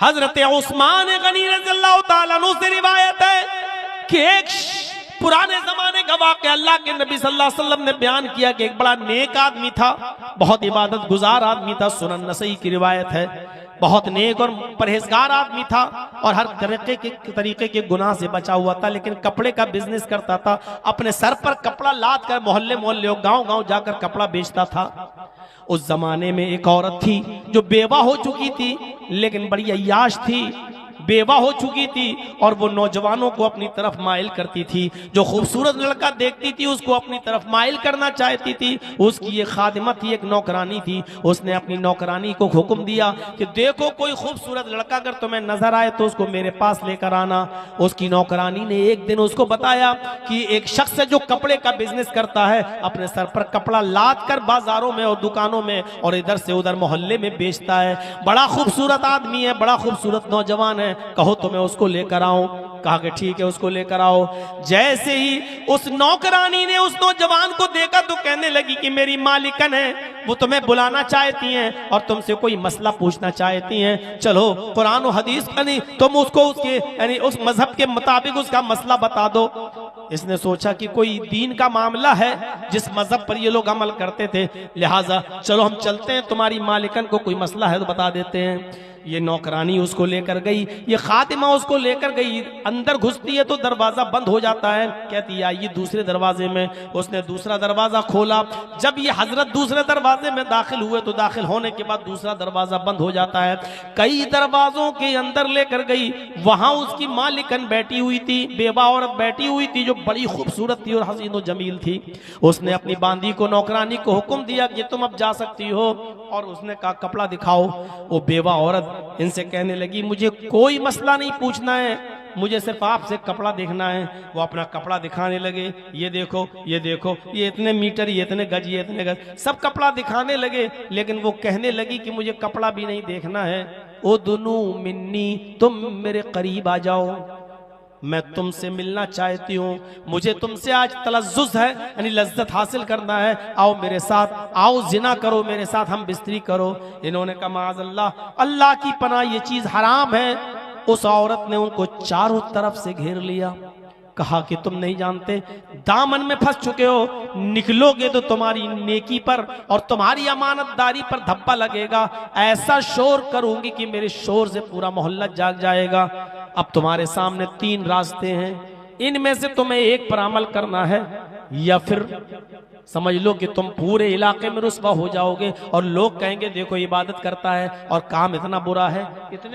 हजरत उस्मान गनी रज़ियल्लाहु ताला अन्हु से रिवायत है कि एक पुराने जमाने का वाक़या अल्लाह के नबी सल्लल्लाहु अलैहि वसल्लम ने बयान किया कि एक बड़ा नेक आदमी था, बहुत इबादत गुजार आदमी था। सुनन नसई की रिवायत है। बहुत नेक और परहेजगार आदमी था और हर तरीके के गुनाह से बचा हुआ था, लेकिन कपड़े का बिजनेस करता था। अपने सर पर कपड़ा लाद कर मोहल्ले मोहल्ले और गांव गांव जाकर कपड़ा बेचता था। उस जमाने में एक औरत थी जो बेवा हो चुकी थी, लेकिन बड़ी अय्याश थी, बेवा हो चुकी थी और वो नौजवानों को अपनी तरफ माइल करती थी। जो खूबसूरत लड़का देखती थी उसको अपनी तरफ माइल करना चाहती थी। उसकी एक खादिमा थी, एक नौकरानी थी। उसने अपनी नौकरानी को हुक्म दिया कि देखो कोई खूबसूरत लड़का अगर तुम्हें नजर आए तो उसको मेरे पास लेकर आना। उसकी नौकरानी ने एक दिन उसको बताया कि एक शख्स है जो कपड़े का बिजनेस करता है, अपने सर पर कपड़ा लाद कर बाजारों में और दुकानों में और इधर से उधर मोहल्ले में बेचता है। बड़ा खूबसूरत आदमी है, बड़ा खूबसूरत नौजवान है, कहो तो मैं उसको लेकर आऊं। कहा कि ठीक है, उसको लेकर आओ। जैसे ही उस नौकरानी ने उस नौजवान को देखा तो कहने लगी कि मेरी मालिकन है, वो तुम्हें बुलाना चाहती हैं और तुमसे कोई मसला पूछना चाहती हैं। चलो कुरान और हदीस का नहीं, तुम उसको उसके यानी उस मजहब के मुताबिक उसका मसला बता दो। इसने सोचा कि कोई दीन का मामला है, जिस मजहब पर ये लोग अमल करते थे, लिहाजा चलो हम चलते हैं, तुम्हारी मालिकन को कोई मसला है तो बता देते हैं। ये नौकरानी उसको लेकर गई, ये खातिमा उसको लेकर गई। अंदर घुसती है तो दरवाजा बंद हो जाता है। कहती है आइए दूसरे दरवाजे में। उसने दूसरा दरवाजा खोला। जब ये हजरत दूसरे दरवाजे में दाखिल हुए तो दाखिल होने के बाद दूसरा दरवाजा बंद हो जाता है। कई दरवाजों के अंदर लेकर गई, वहां उसकी मालिकन बैठी हुई थी, बेवा औरत बैठी हुई थी जो बड़ी खूबसूरत थी और हसीन जमील थी। उसने अपनी बांदी को, नौकरानी को हुक्म दिया कि तुम अब जा सकती हो, और उसने कहा कपड़ा दिखाओ। वो बेवा औरत इनसे कहने लगी मुझे कोई मसला नहीं पूछना है, मुझे सिर्फ आपसे कपड़ा देखना है। वो अपना कपड़ा दिखाने लगे। ये देखो, ये देखो, ये इतने मीटर, ये इतने गज, ये इतने गज, सब कपड़ा दिखाने लगे। लेकिन वो कहने लगी कि मुझे कपड़ा भी नहीं देखना है। ओ दुनू मिन्नी, तुम मेरे करीब आ जाओ, मैं तुमसे मिलना चाहती हूँ, मुझे तुमसे आज तलज्जुज़ है, यानी लज्जत हासिल करना है। आओ मेरे साथ, आओ जिना करो मेरे साथ, हम बिस्तरी करो। इन्होंने कहा माज़अल्लाह, अल्लाह की पनाह, ये चीज़ हराम है। उस औरत ने उनको चारों तरफ से घेर लिया। कहा कि तुम नहीं जानते, दामन में फंस चुके हो, निकलोगे तो तुम्हारी नेकी पर और तुम्हारी अमानतदारी पर धब्बा लगेगा। ऐसा शोर करूंगी कि मेरे शोर से पूरा मोहल्ला जाग जाएगा। अब तुम्हारे सामने 3 रास्ते हैं, इनमें से तुम्हें एक पर अमल करना है, या फिर समझ लो कि तुम पूरे इलाके में रुस्वा हो जाओगे और लोग कहेंगे देखो इबादत करता है और काम इतना बुरा है। इतने